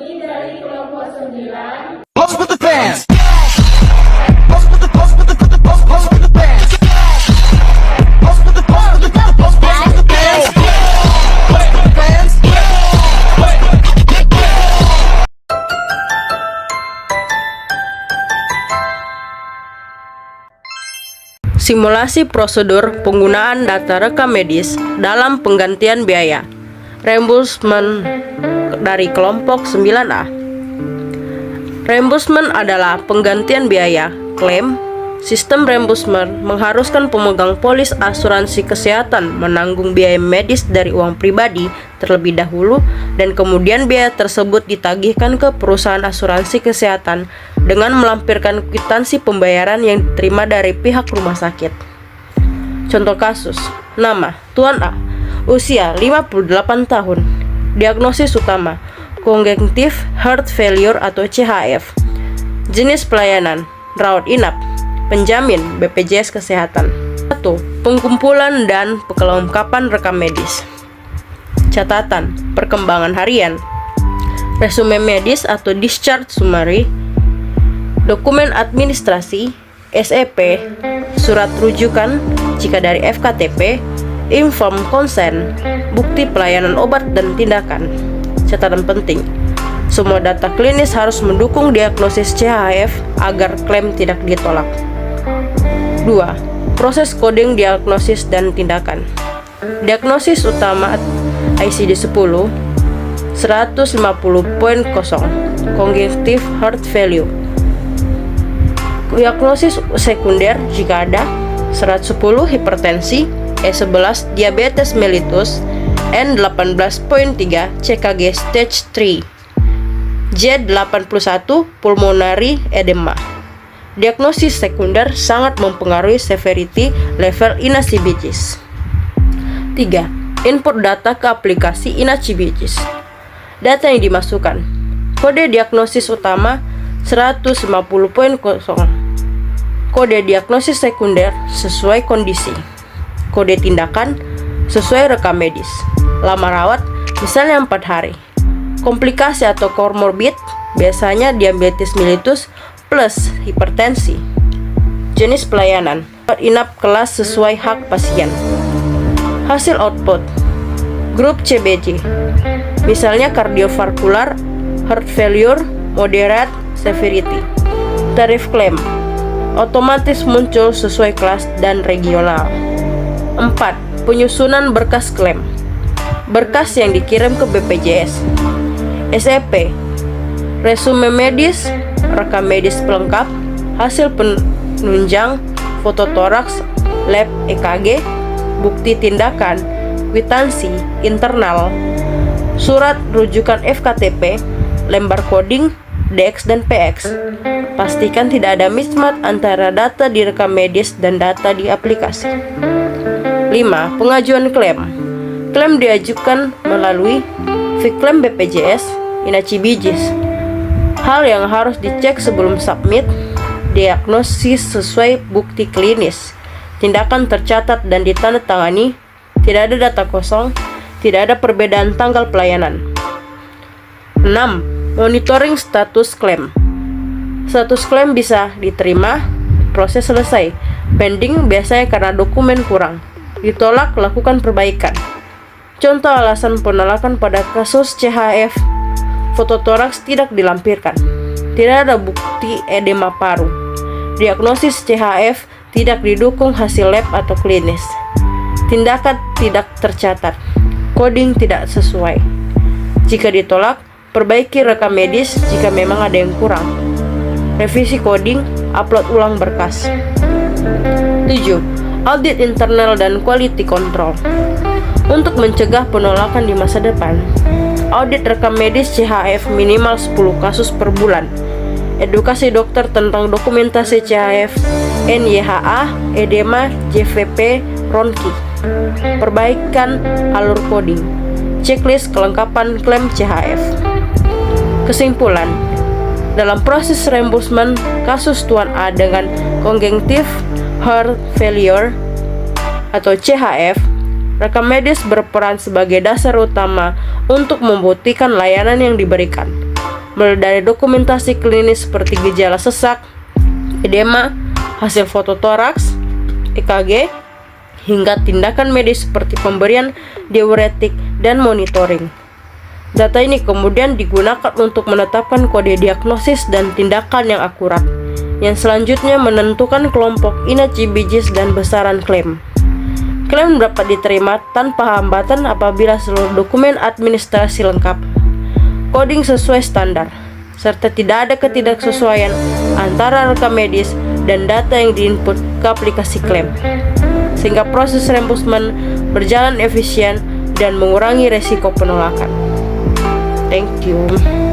Kami dari kelompok 9 Pose with the fans. Simulasi prosedur penggunaan data rekam medis dalam penggantian biaya. Reimbursement dari kelompok 9A. Reimbursement adalah penggantian biaya, klaim. Sistem reimbursement mengharuskan pemegang polis asuransi kesehatan menanggung biaya medis dari uang pribadi terlebih dahulu dan kemudian biaya tersebut ditagihkan ke perusahaan asuransi kesehatan dengan melampirkan kwitansi pembayaran yang diterima dari pihak rumah sakit. Contoh kasus: nama Tuan A, usia 58 tahun, diagnosis utama congestive heart failure atau CHF, jenis pelayanan rawat inap, penjamin BPJS Kesehatan. 1. Pengumpulan dan kelengkapan rekam medis. Catatan perkembangan harian, resume medis atau discharge summary, dokumen administrasi, SEP, surat rujukan jika dari FKTP, inform consent, bukti pelayanan obat dan tindakan. Catatan penting: semua data klinis harus mendukung diagnosis CHF agar klaim tidak ditolak. 2. Proses coding diagnosis dan tindakan. Diagnosis utama ICD-10 150.0 congestive heart failure. Diagnosis sekunder jika ada 110 hipertensi, E11 diabetes mellitus, N18.3 CKG stage 3, Z81 pulmonary edema. Diagnosis sekunder sangat mempengaruhi severity level INACBGIS. 3. Input data ke aplikasi INACBGIS. Data yang dimasukkan: kode diagnosis utama 150.0, kode diagnosis sekunder sesuai kondisi, kode tindakan sesuai rekam medis, lama rawat misalnya 4 hari, komplikasi atau komorbid biasanya diabetes mellitus plus hipertensi, jenis pelayanan rawat inap kelas sesuai hak pasien. Hasil output grup CBG misalnya kardiovaskular, heart failure, moderate severity. Tarif klaim otomatis muncul sesuai kelas dan regional. 4. Penyusunan berkas klaim. Berkas yang dikirim ke BPJS. SEP, resume medis, rekam medis pelengkap, hasil penunjang, foto toraks, lab EKG, bukti tindakan, kwitansi internal, surat rujukan FKTP, lembar coding, DX dan PX. Pastikan tidak ada mismatch antara data di rekam medis dan data di aplikasi. 5. Pengajuan klaim. Klaim diajukan melalui Vklaim BPJS, INACBGIS. Hal yang harus dicek sebelum submit: diagnosis sesuai bukti klinis, tindakan tercatat dan ditandatangani, tidak ada data kosong, tidak ada perbedaan tanggal pelayanan. 6. Monitoring status klaim. Status klaim bisa diterima, proses selesai, pending biasanya karena dokumen kurang, ditolak, lakukan perbaikan. Contoh alasan penolakan pada kasus CHF: foto toraks tidak dilampirkan, tidak ada bukti edema paru, diagnosis CHF tidak didukung hasil lab atau klinis, tindakan tidak tercatat, coding tidak sesuai. Jika ditolak, perbaiki rekam medis jika memang ada yang kurang, revisi coding, upload ulang berkas. 7. Audit internal dan quality control. Untuk mencegah penolakan di masa depan, audit rekam medis CHF minimal 10 kasus per bulan, edukasi dokter tentang dokumentasi CHF, NYHA, edema, JVP, Ronki, perbaikan alur coding, checklist kelengkapan klaim CHF. Kesimpulan: dalam proses reimbursement kasus Tuan A dengan congestive heart failure atau CHF, rekam medis berperan sebagai dasar utama untuk membuktikan layanan yang diberikan. mulai dari dokumentasi klinis seperti gejala sesak, edema, hasil foto toraks, EKG, hingga tindakan medis seperti pemberian diuretik dan monitoring. Data ini kemudian digunakan untuk menetapkan kode diagnosis dan tindakan yang akurat, yang selanjutnya menentukan kelompok INACI-BIJIS dan besaran klaim. Klaim dapat diterima tanpa hambatan apabila seluruh dokumen administrasi lengkap, coding sesuai standar, serta tidak ada ketidaksesuaian antara rekam medis dan data yang diinput ke aplikasi klaim, sehingga proses reimbursement berjalan efisien dan mengurangi resiko penolakan. Thank you.